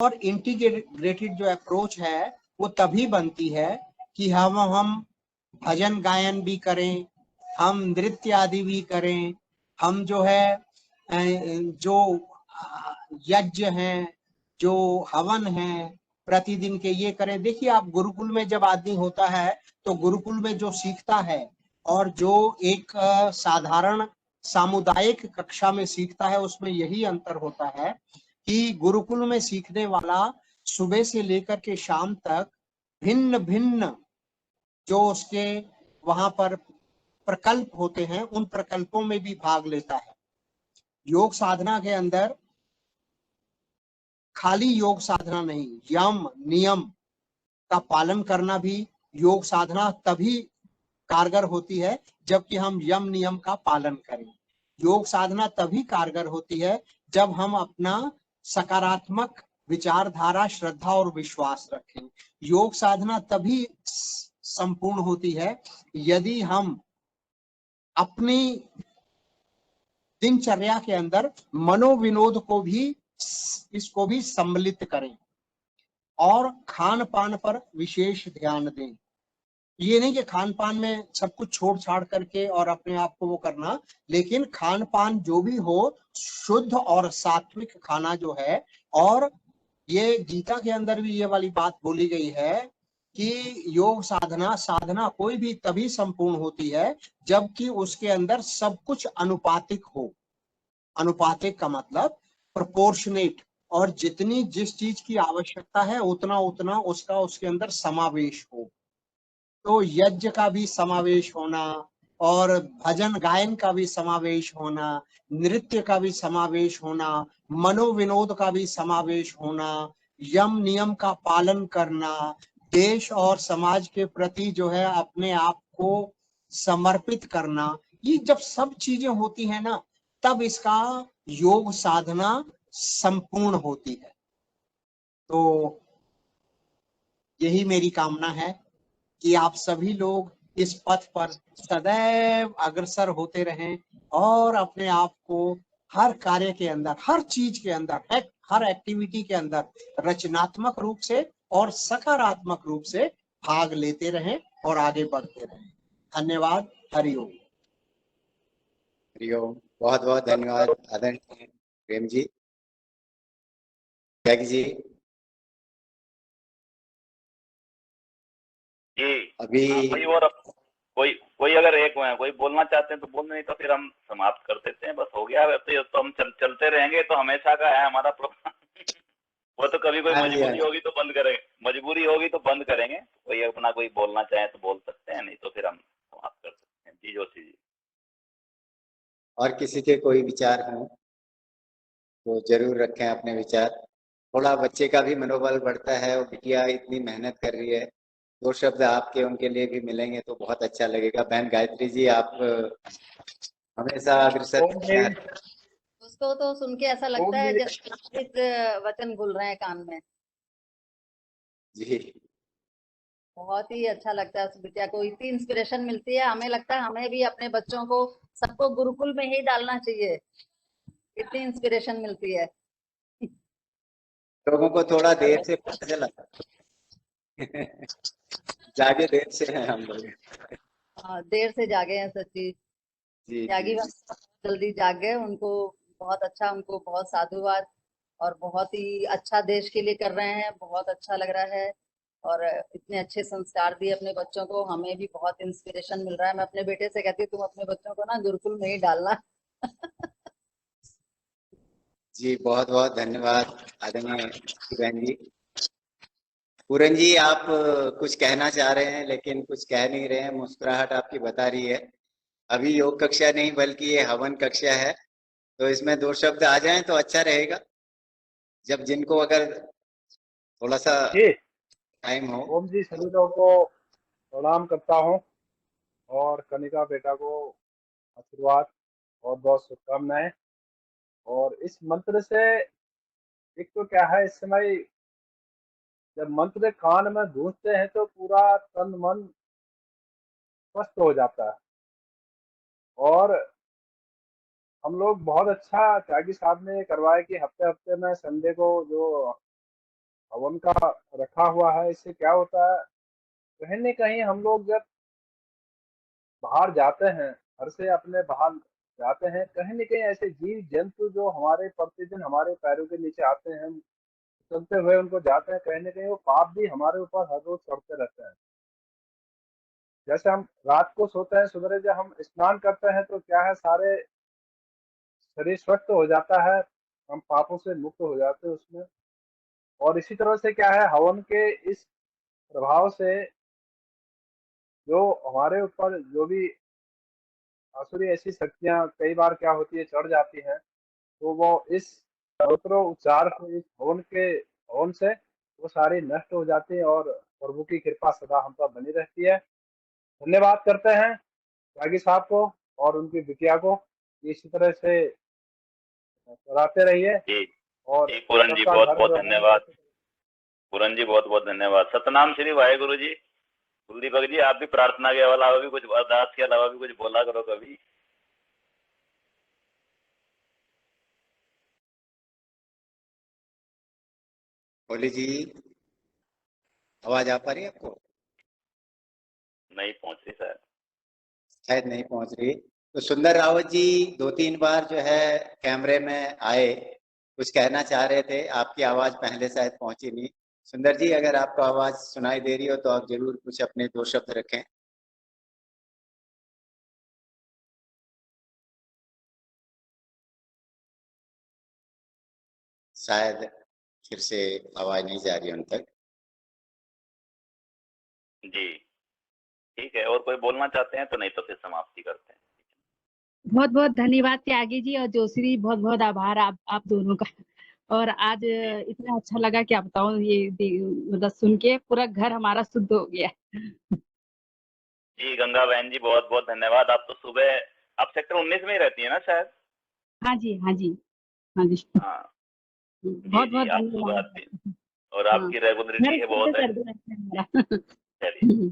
और इंटीग्रेटेड जो अप्रोच है वो तभी बनती है कि हम भजन गायन भी करें, हम नृत्य आदि भी करें, हम जो है जो यज्ञ हैं, जो हवन हैं, प्रतिदिन के ये करें। देखिए आप गुरुकुल में जब आदमी होता है तो गुरुकुल में जो सीखता है और जो एक साधारण सामुदायिक कक्षा में सीखता है उसमें यही अंतर होता है कि गुरुकुल में सीखने वाला सुबह से लेकर के शाम तक भिन्न भिन्न जो उसके वहां पर प्रकल्प होते हैं उन प्रकल्पों में भी भाग लेता है। योग साधना के अंदर खाली योग साधना नहीं, यम नियम का पालन करना भी योग साधना तभी कारगर होती है जबकि हम यम नियम का पालन करें। योग साधना तभी कारगर होती है जब हम अपना सकारात्मक विचारधारा, श्रद्धा और विश्वास रखें। योग साधना तभी संपूर्ण होती है यदि हम अपनी दिनचर्या के अंदर मनोविनोद को भी इसको भी सम्मिलित करें और खान पान पर विशेष ध्यान दें। ये नहीं कि खान पान में सब कुछ छोड़ छाड़ करके और अपने आप को वो करना, लेकिन खान पान जो भी हो शुद्ध और सात्विक खाना जो है। और ये गीता के अंदर भी ये वाली बात बोली गई है कि योग साधना कोई भी तभी संपूर्ण होती है जबकि उसके अंदर सब कुछ अनुपातिक हो। अनुपातिक का मतलब प्रोपोर्शनेट, और जितनी जिस चीज की आवश्यकता है उतना उतना उसका उसके अंदर समावेश हो। तो यज्ञ का भी समावेश होना और भजन गायन का भी समावेश होना, नृत्य का भी समावेश होना, मनोविनोद का भी समावेश होना, यम नियम का पालन करना, देश और समाज के प्रति जो है अपने आप को समर्पित करना, ये जब सब चीजें होती है ना तब इसका योग साधना संपूर्ण होती है। तो यही मेरी कामना है कि आप सभी लोग इस पथ पर सदैव अग्रसर होते रहें और अपने आप को हर कार्य के अंदर, हर चीज के अंदर, हर एक्टिविटी के अंदर रचनात्मक रूप से और सकारात्मक रूप से भाग लेते रहें और आगे बढ़ते रहें। धन्यवाद। हरिओम। हरिओम। बहुत बहुत धन्यवाद आदरणीय प्रेम जी। त्यागी जी अभी और कोई अगर कोई बोलना चाहते हैं तो बोल, नहीं तो फिर हम समाप्त कर देते हैं। बस हो गया। वैसे तो हम चलते रहेंगे, तो हमेशा का है हमारा प्रोग्राम। वो तो कभी कोई मजबूरी होगी तो बंद करेंगे, मजबूरी होगी तो बंद करेंगे। कोई अपना कोई बोलना चाहे तो बोल सकते हैं, नहीं तो फिर हम समाप्त कर सकते हैं। जी जोशी जी। और किसी के कोई विचार हो तो जरूर रखें अपने विचार। थोड़ा बच्चे का भी मनोबल बढ़ता है और बिटिया इतनी मेहनत कर रही है। दो शब्द आपके उनके लिए भी मिलेंगे तो बहुत अच्छा लगेगा। बहन गायत्री जी, आप हमेशा अग्रसर हैं। उसको तो सुन के ऐसा लगता है जैसे वचन बोल रहे हैं कान में। जी बहुत ही अच्छा लगता है। उस बिटिया को इतनी इंस्पिरेशन मिलती है, हमें लगता है हमें भी अपने बच्चों को सबको गुरुकुल में ही डालना चाहिए। इतनी इंस्पिरेशन मिलती है। लोगों को थोड़ा देर से पता चला। जागे देर से हैं हम लोग। देर से जागे हैं सच्ची। जी त्यागी जी जल्दी जाग गए। उनको बहुत अच्छा, उनको बहुत साधुवाद। और बहुत ही अच्छा देश के लिए कर रहे हैं, बहुत अच्छा लग रहा है। और इतने अच्छे संस्कार दिए अपने बच्चों को, हमें भी बहुत इंस्पिरेशन मिल रहा है। मैं अपने बेटे से कहती हूँ तुम अपने बच्चों को ना गुरुकुल में ही डालना। जी बहुत बहुत धन्यवाद आदरणीय बहन जी। पूरन जी, आप कुछ कहना चाह रहे हैं लेकिन कुछ कह नहीं रहे हैं। मुस्कुराहट आपकी बता रही है। अभी योग कक्षा नहीं बल्कि ये हवन कक्षा है, तो इसमें दो शब्द आ जाएं तो अच्छा रहेगा। जब जिनको अगर थोड़ा सा टाइम हो। ओम जी, सभी लोगों को प्रणाम करता हूँ और कनिका बेटा को आशीर्वाद और बहुत शुभकामनाएं। और इस मंत्र से एक तो क्या है, इस समय जब मंत्र कान में गूंजते हैं तो पूरा तन मन स्वस्थ हो जाता है। और हम लोग बहुत अच्छा त्यागी साहब ने करवाया कि हफ्ते हफ्ते में संडे को जो हवन का रखा हुआ है, इससे क्या होता है, कहीं न कहीं हम लोग जब बाहर जाते हैं, घर से अपने बाहर जाते हैं, कहीं न कहीं ऐसे जीव-जंतु जो हमारे प्रतिदिन हमारे पैरों के नीचे आते हैं, हम चलते हुए उनको जाते हैं, कहीं न कहीं वो पाप भी हमारे ऊपर हर रोज़ चढ़ते रहते हैं। जैसे हम रात को सोते हैं, सवेरे जब हम स्नान करते हैं तो क्या है, सारे शरीर स्वस्थ हो जाता है, हम पापों से मुक्त हो जाते हैं उसमें। और इसी तरह से क्या है, हवन के इस प्रभाव से जो हमारे ऊपर जो भी आसुरी ऐसी शक्तियाँ कई बार क्या होती है, चढ़ जाती हैं, तो वो इस मंत्रोच्चार से, इस हवन से वो सारी नष्ट हो जाती है और प्रभु की कृपा सदा हम पर बनी रहती है। धन्यवाद करते हैं त्यागी साहब को और उनकी बिटिया को, इसी तरह से कराते रहिए जी और जी पूरन जी सबका बहुत घर बहुत व्यवहार धन्यवाद। पूरन जी बहुत बहुत धन्यवाद। सतनाम श्री वाहेगुरु जी। कुलदीपक जी आप भी प्रार्थना के अलावा भी कुछ, अरदास के अलावा भी कुछ बोला करो कभी। ओली जी, आवाज आ पा रही है आपको? नहीं पहुंच रही शायद। शायद नहीं पहुंच रही। तो सुंदर रावत जी 2-3 बार जो है कैमरे में आए, कुछ कहना चाह रहे थे, आपकी आवाज पहले शायद पहुंची नहीं। सुंदर जी अगर आपको आवाज सुनाई दे रही हो तो आप जरूर कुछ अपने 2 शब्द रखें। शायद फिर से आवाज नहीं जा रही उन तक। जी ठीक है, और कोई बोलना चाहते हैं तो, नहीं तो फिर समाप्ति करते हैं। बहुत बहुत धन्यवाद त्यागी जी और जोशी, बहुत बहुत आभार आप दोनों का। और आज इतना अच्छा लगा, क्या बताऊं, ये मतलब सुन के पूरा घर हमारा शुद्ध हो गया। जी गंगा बहन जी बहुत बहुत धन्यवाद। आप तो सुबह, आप सेक्टर 19 में ही रहती है ना शायद? हाँ जी, हाँ जी, हाँ जी। हाँ बहुत बहुत आप सुबह धन्यवाद। आती हैं और हाँ, आपकी घर रेगुलरिटी है शुद्ध बहुत है। कर दिया हमारा। चलिए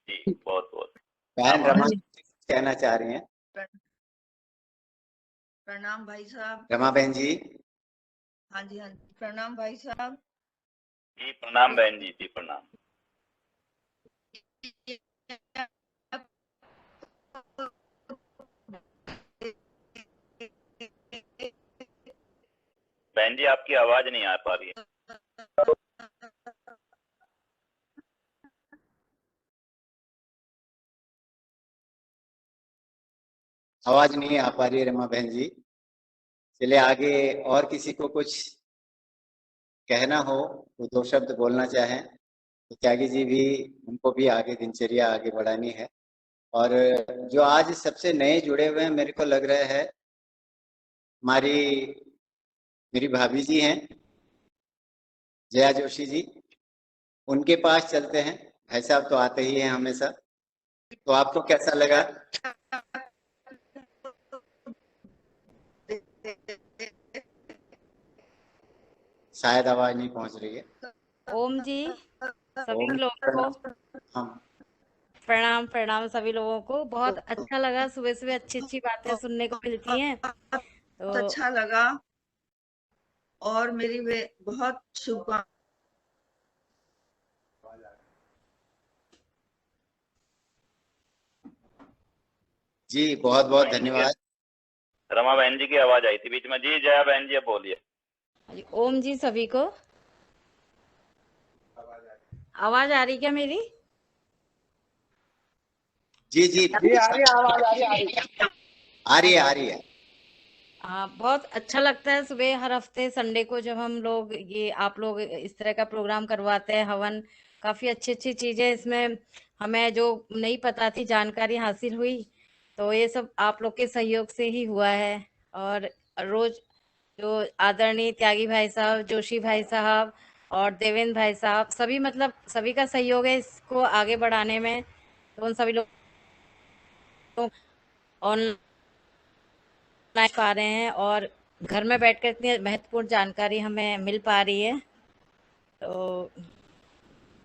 जी बहुत बहुत बहन आभार। रमा कहना चाह रही हैं। प्रणाम भाई साहब। रमा बहन जी। हाँ जी, हाँ जी, प्रणाम भाई साहब। जी प्रणाम बहन जी, जी प्रणाम। बहन जी आपकी आवाज नहीं आ पा रही है। आवाज नहीं आ पा रही है रमा बहन जी। चलिए आगे और किसी को कुछ कहना हो तो 2 शब्द बोलना चाहें तो त्यागी जी भी, उनको भी आगे दिनचर्या आगे बढ़ानी है। और जो आज सबसे नए जुड़े हुए हैं, मेरे को लग रहा है मेरी भाभी जी हैं जया जोशी जी, उनके पास चलते हैं। भाई साहब तो आते ही हैं हमेशा, तो आपको कैसा लगा? शायद आवाज नहीं पहुंच रही है। ओम जी, सभी ओम लोगों को हाँ प्रणाम प्रणाम। सभी लोगों को बहुत अच्छा लगा, सुबह सुबह अच्छी अच्छी बातें सुनने को मिलती हैं। बहुत तो अच्छा लगा और मेरी बहुत शुभकामनाएं। जी बहुत बहुत धन्यवाद। रमा बहन जी की आवाज आई थी बीच में। जी जया बहन जी अब बोलिए। ओम जी सभी को। आवाज आ रही क्या मेरी? जी जी जी आ रही है आवाज, आ रही है। आ रही है। हाँ, बहुत अच्छा लगता है सुबह हर हफ्ते संडे को जब हम लोग ये आप लोग इस तरह का प्रोग्राम करवाते हैं हवन। काफी अच्छी अच्छी चीजें इसमें हमें जो नहीं पता थी जानकारी हासिल हुई। तो ये सब आप लोग के सहयोग से ही हुआ है। और रोज जो आदरणीय त्यागी भाई साहब, जोशी भाई साहब और देवेंद्र भाई साहब, सभी मतलब सभी का सहयोग है इसको आगे बढ़ाने में। तो उन सभी लोग ऑनलाइन पा रहे हैं और घर में बैठकर इतनी महत्वपूर्ण जानकारी हमें मिल पा रही है। तो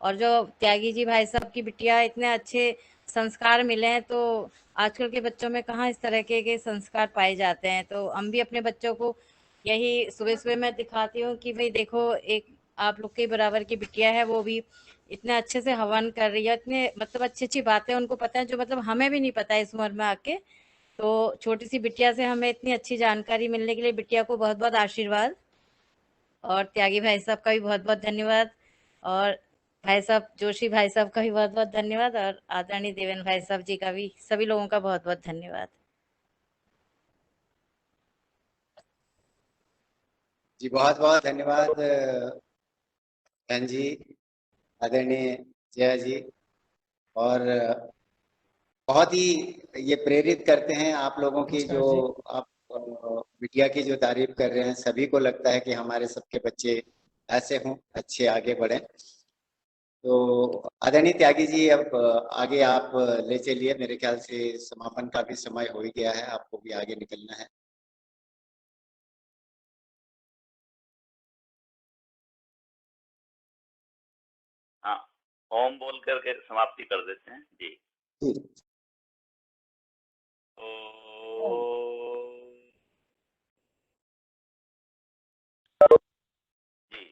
और जो त्यागी जी भाई साहब की बिटिया, इतने अच्छे संस्कार मिले हैं। तो आजकल के बच्चों में कहाँ इस तरह के संस्कार पाए जाते हैं। तो हम भी अपने बच्चों को यही सुबह सुबह मैं दिखाती हूँ कि भाई देखो, एक आप लोग के बराबर की बिटिया है, वो भी इतने अच्छे से हवन कर रही है, इतने मतलब अच्छी अच्छी बातें उनको पता है जो मतलब हमें भी नहीं पता है इस उम्र में आके। तो छोटी सी बिटिया से हमें इतनी अच्छी जानकारी मिलने के लिए बिटिया को बहुत बहुत आशीर्वाद, और त्यागी भाई साहब का भी बहुत बहुत धन्यवाद, और भाई साहब जोशी भाई साहब का भी बहुत बहुत धन्यवाद, और आदरणीय देवेन भाई साहब जी का भी, सभी लोगों का बहुत बहुत धन्यवाद। जी बहुत बहुत धन्यवाद बहन जी, आदरणीय जया जी। और बहुत ही ये प्रेरित करते हैं आप लोगों की, जो आप बिटिया की जो तारीफ कर रहे हैं। सभी को लगता है कि हमारे सबके बच्चे ऐसे हों, अच्छे आगे बढ़े। तो आदरणीय त्यागी जी, अब आगे आप ले चलिए, मेरे ख्याल से समापन का भी समय हो ही गया है, आपको भी आगे निकलना है। हाँ, ओम बोल करके समाप्ति कर देते हैं जी। जी,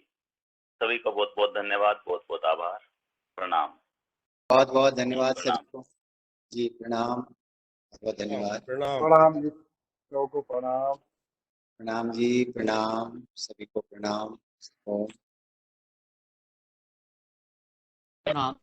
सभी को बहुत बहुत धन्यवाद, बहुत बहुत आभार, प्रणाम। बहुत बहुत धन्यवाद सभी प्रणाम। को जी, प्रणाम, बहुत धन्यवाद। प्रणाम जी, लोगों को प्रणाम। प्रणाम जी, प्रणाम सभी को, प्रणाम। ओम। प्रणाम।